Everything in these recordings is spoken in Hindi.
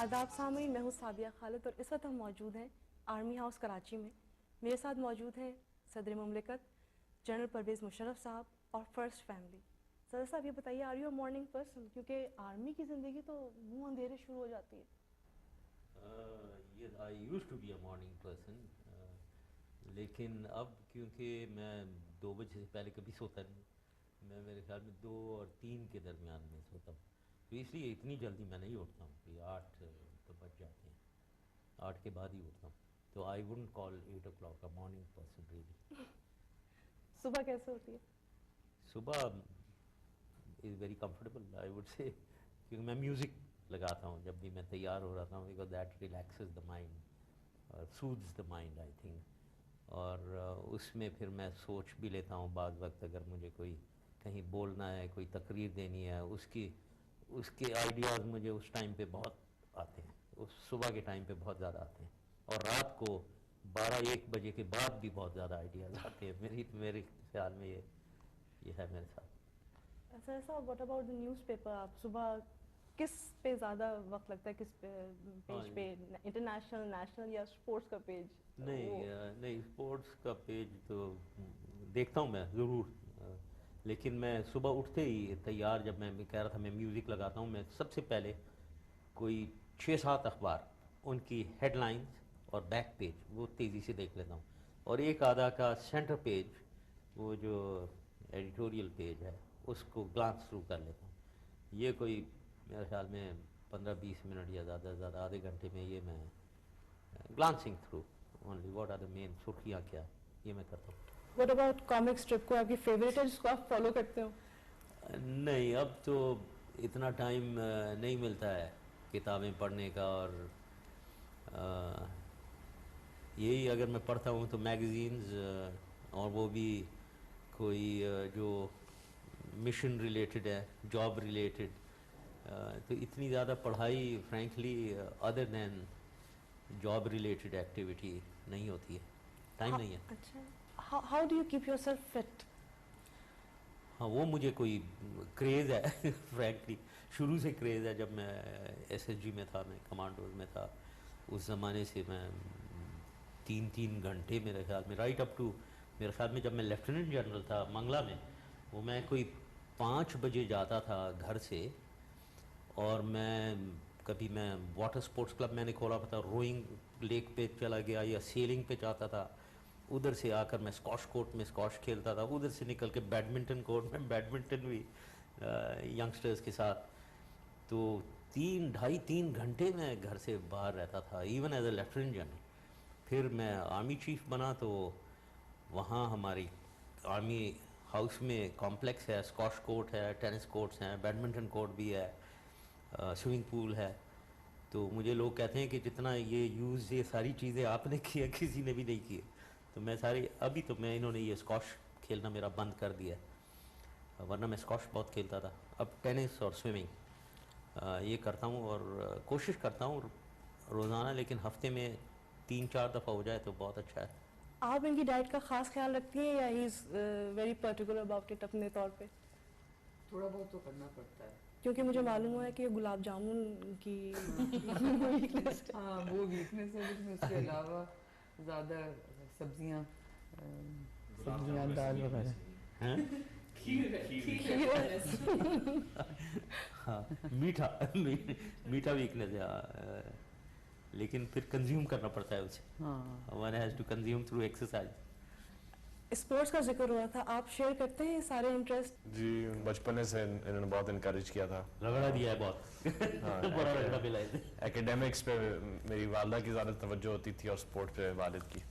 आदाब सामीन, मैं हूँ सादिया खालिद और इस वक्त हम मौजूद हैं आर्मी हाउस कराची में। मेरे साथ मौजूद हैं सदर मुमलिकत जनरल परवेज़ मुशर्रफ साहब और फर्स्ट फैमिली। सदर साहब, ये बताइए, are you a morning person? क्योंकि आर्मी की ज़िंदगी तो मुँह अंधेरे शुरू हो जाती है। Yes, I used to be a morning person, लेकिन अब क्योंकि मैं 2 बजे से पहले कभी सोता नहीं, मैं मेरे ख्याल में 2 और 3 के दरमियान में सोता हूँ, तो इसलिए इतनी जल्दी मैं नहीं उठता हूँ कि 8 तो बज जाते हैं, 8 के बाद ही उठता हूँ, तो I wouldn't call 8 o'clock a morning person really। सुबह कैसे होती है? सुबह is very comfortable I would say, क्योंकि मैं म्यूज़िक लगाता हूँ जब भी मैं तैयार हो रहा हूँ, because that relaxes the mind और soothes the mind I think. और उसमें फिर मैं सोच भी लेता हूँ बाज़ वक्त, अगर मुझे कोई कहीं बोलना है, कोई तकरीर देनी है, उसके आइडियाज़ मुझे उस टाइम पे बहुत आते हैं, उस सुबह के टाइम पे बहुत ज़्यादा आते हैं, और रात को 12-1 बजे के बाद भी बहुत ज़्यादा आइडियाज़ आते हैं। मेरे ख्याल में ये है मेरे साथ। सर साहब, व्हाट अबाउट द न्यूज़पेपर? आप सुबह किस पे ज़्यादा वक्त लगता है? किस पे हाँ, पेज पे, इंटरनेशनल, नेशनल या स्पोर्ट्स का पेज? वो नहीं, स्पोर्ट्स का पेज तो देखता हूँ मैं ज़रूर, लेकिन मैं सुबह उठते ही तैयार, जब मैं कह रहा था मैं म्यूज़िक लगाता हूँ, मैं सबसे पहले कोई 6-7 अखबार, उनकी हेडलाइंस और बैक पेज वो तेज़ी से देख लेता हूँ, और एक आधा का सेंटर पेज, वो जो एडिटोरियल पेज है, उसको ग्लांस थ्रू कर लेता हूँ। ये कोई मेरे ख्याल में 15-20 मिनट या ज़्यादा से ज़्यादा आधे घंटे में ये मैं glancing through only what are the main सुर्खियाँ क्या, ये मैं करता हूँ। What about comic strip? को आपकी फेवरेट है जिसको आप फॉलो करते हो? नहीं, अब तो इतना टाइम नहीं मिलता है किताबें पढ़ने का, और अ, यही अगर मैं पढ़ता हूँ तो मैगज़ीन्स, और वो भी कोई जो मिशन रिलेटेड है, जॉब रिलेटेड, तो इतनी ज़्यादा पढ़ाई frankly other than job related activity नहीं होती है, टाइम नहीं है। अच्छा, how do you keep yourself fit? हाँ, वो मुझे कोई क्रेज़ है फ्रैंकली, शुरू से क्रेज़ है। जब मैं एसएसजी में था, मैं कमांडोज में था, उस ज़माने से मैं 3-3 घंटे मेरे ख्याल में, राइट अप टू, मेरे ख्याल में जब मैं लेफ्टिनेंट जनरल था मंगला में, वो मैं कोई 5 बजे जाता था घर से, और मैं वाटर स्पोर्ट्स क्लब मैंने खोला था, रोइंग लेक पे चला गया या सेलिंग पे जाता था, उधर से आकर मैं स्कॉश कोर्ट में स्कॉश खेलता था, उधर से निकल के बैडमिंटन कोर्ट में बैडमिंटन भी यंगस्टर्स के साथ, तो 3-2.5-3 घंटे मैं घर से बाहर रहता था, even as a lieutenant general. फिर मैं आर्मी चीफ बना, तो वहाँ हमारी आर्मी हाउस में कॉम्प्लेक्स है, स्कॉश कोर्ट है, टेनिस कोर्ट्स हैं, बैडमिंटन कोर्ट भी है, स्विमिंग पूल है। तो मुझे लोग कहते हैं कि जितना ये सारी चीज़ें आपने की है, किसी ने भी नहीं की है। तो मैं सारी, अभी तो मैं इन्होंने ये स्कॉश खेलना मेरा बंद कर दिया है, वरना मैं स्कॉश बहुत खेलता था। अब टेनिस और स्विमिंग ये करता हूँ, और कोशिश करता हूँ रोज़ाना, लेकिन हफ्ते में 3-4 दफ़ा हो जाए तो बहुत अच्छा है। आप इनकी डाइट का खास ख्याल रखती हैं या he is very particular about it अपने तौर पे? थोड़ा बहुत तो करना पड़ता है, क्योंकि मुझे मालूम हुआ है कि गुलाब जामुन की वीकनेस है। हाँ वो वीकनेस है, लेकिन उसके अलावा ज़्यादा सब्जियाँ सब्जियाँ दाल वगैरह। हैं? हाँ, मीठा वीकनेस है, लेकिन फिर कंज्यूम करना पड़ता है उसे, हाँ, one has to consume through exercise. Sports का जिक्र हो रहा था, आप शेयर करते हैं सारे इंटरेस्ट? जी, बचपन से इन्होंने बहुत इनकरेज किया था। रगड़ा दिया है बहुत हाँ, बड़ा रगड़ा मिला है। एकेडमिक्स पे मेरी वालदा की ज़्यादा तवज्जो होती थी और स्पोर्ट्स पे वालिद की,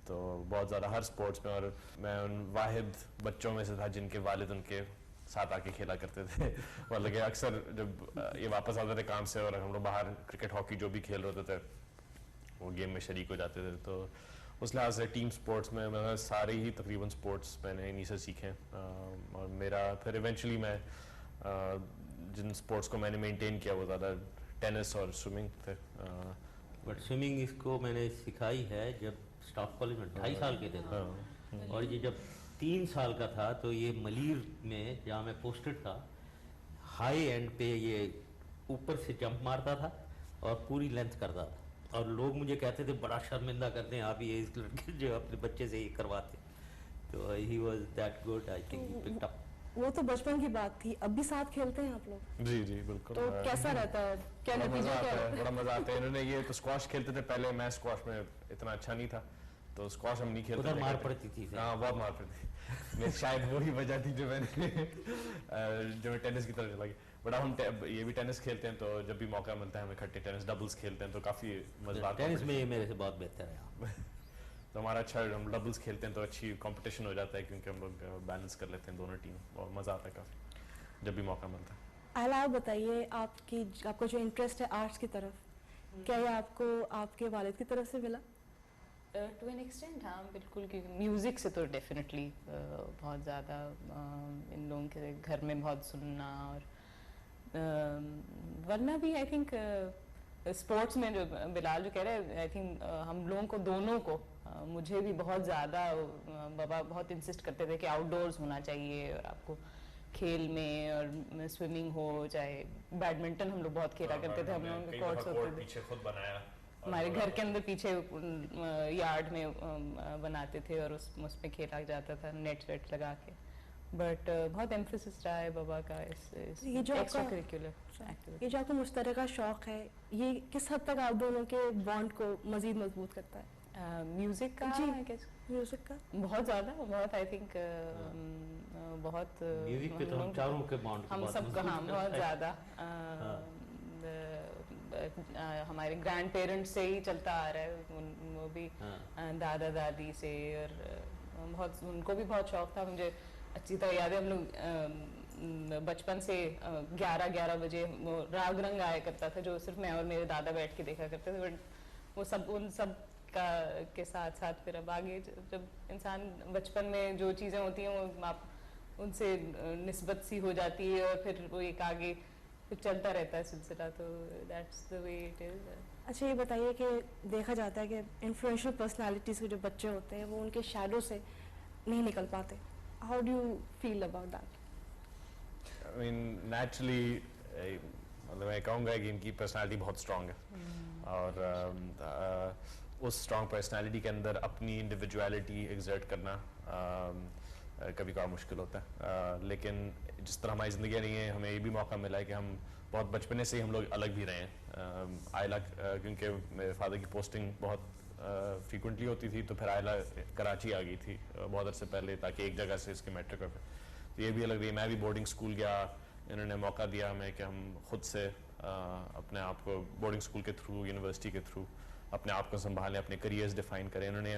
तो बहुत ज़्यादा हर स्पोर्ट्स में, और मैं उन वाहिद बच्चों में से था जिनके वालिद उनके साथ आके खेला करते थे। मतलब कि अक्सर जब ये वापस आते थे काम से और हम लोग बाहर क्रिकेट हॉकी जो भी खेल रहे होते थे, वो गेम में शरीक हो जाते थे, तो उस लिहाज से टीम स्पोर्ट्स में मतलब सारे ही तकरीबन स्पोर्ट्स मैंने इन्हीं से सीखे हैं। और मेरा फिर इवेंचुअली मैं जिन स्पोर्ट्स को मैंने मेंटेन किया वो ज़्यादा टेनिस और स्विमिंग थे। बट स्विमिंग इसको मैंने सिखाई है जब स्टाफ कॉलेज में 2.5 साल के थे, और ये जब 3 साल का था, तो ये मलीर में जहाँ मैं पोस्टेड था, हाई एंड पे ये ऊपर से जंप मारता था और पूरी लेंथ करता था, और लोग मुझे कहते थे बड़ा शर्मिंदा करते हैं आप ये इस लड़के जो अपने बच्चे से ये करवाते। तो he was that good, I think he picked up. वो तो बचपन की बात थी, अब भी साथ खेलते हैं आप लोग? जी जी बिल्कुल। तो कैसा रहता है, क्या बड़ा मजा नतीजा आता क्या है, रहता बड़ा मजा आता है। इन्होंने ये तो स्क्वाश खेलते थे पहले, मैं स्क्वाश में इतना अच्छा नहीं था, तो स्क्वाश हम नहीं खेलते उधर थे। मार पड़ती थी। हाँ बहुत मार पड़ती थी। मैं शायद वही वजह थी जो मैंने जो मैं टेनिस की तरफ चला गया। बट हम ये भी टेनिस खेलते हैं, तो जब भी मौका मिलता है हम इकट्ठे टेनिस डबल्स खेलते हैं, तो काफी मजेदार टेनिस में ये competition। मेरे से बहुत बेहतर है। तो हमारा अच्छा, हम डबल्स खेलते हैं तो अच्छी कंपटीशन हो जाता है, क्योंकि हम लोग बैलेंस कर लेते हैं दोनों टीम, और मजा आता है काफी जब भी मौका मिलता है। अहला, आप बताइए आपको जो इंटरेस्ट है आर्ट्स की तरफ, क्या ये आपको आपके वालिद की तरफ से मिला? टू एन एक्सटेंट हाँ बिल्कुल, क्योंकि म्यूज़िक से तो डेफिनेटली बहुत ज़्यादा इन लोगों के घर में बहुत सुनना, और वरना भी आई थिंक स्पोर्ट्स में जो बिलाल जो कह रहे हैं, आई थिंक हम लोगों को दोनों को मुझे भी बहुत ज़्यादा बाबा बहुत इंसिस्ट करते थे कि आउटडोर्स होना चाहिए, और आपको खेल में और स्विमिंग हो चाहे बैडमिंटन हम लोग बहुत खेला करते थे, हम लोगों के कोर्ट्स होते थे पीछे खुद बनाया हमारे घर के अंदर पीछे यार्ड में बनाते थे, और उसमें खेला जाता था नेट वेट लगा के। बट बहुत एम्फेसिस रहा है बाबा का इस ये जो एक्स्ट्रा आपका करिकुलर एक्टिविटी। ये जो आपको मुश्तरका शौक है, ये किस हद तक आप दोनों के बॉन्ड को मजीद मजबूत करता है? म्यूजिक का जी। I guess, म्यूजिक का बहुत ज़्यादा, बहुत आई थिंक बहुत म्यूजिक पे तो हम चारों के बॉन्ड हम सब हाँ बहुत ज़्यादा हमारे ग्रैंड पेरेंट्स से ही चलता आ रहा है, वो भी दादा दादी से, और बहुत उनको भी बहुत शौक था। मुझे अच्छी तरह याद है हम लोग बचपन से 11-11 बजे वो राग रंग आया करता था, जो सिर्फ मैं और मेरे दादा बैठ के देखा करते थे। बट वो सब उन सब का के साथ साथ फिर अब आगे जब इंसान बचपन में जो चीज़ें होती हैं वो आप उनसे निस्बत सी हो जाती है, और फिर वो एक आगे फिर चलता रहता है सिलसिला, तो that's the way it is. अच्छा, ये बताइए कि देखा जाता है कि इन्फ्लुएंशियल पर्सनालिटीज़ के जो बच्चे होते हैं वो उनके शैडो से नहीं निकल पाते। How do you feel about that? I mean, naturally, मतलब मैं कहूँगा कि इनकी पर्सनालिटी बहुत स्ट्रांग है, और उस स्ट्रांग पर्सनालिटी के अंदर अपनी इंडिविजुअलिटी एग्जर्ट करना कभी कभार मुश्किल होता है। लेकिन जिस तरह हमारी ज़िंदगी रही है, हमें ये भी मौका मिला है कि हम बहुत बचपने से ही हम लोग अलग भी रहे हैं। आयला क्योंकि मेरे फादर की पोस्टिंग बहुत फ्रीक्वेंटली होती थी, तो फिर आयला कराची आ गई थी बहुत अर्से पहले, ताकि एक जगह से इसके मैट्रिक कर। तो ये भी अलग रही। मैं भी बोर्डिंग स्कूल गया, इन्होंने मौका दिया हमें कि हम खुद से अपने आप को बोर्डिंग स्कूल के थ्रू, यूनिवर्सिटी के थ्रू अपने आप को संभालें, अपने करियर्स डिफाइन करें। इन्होंने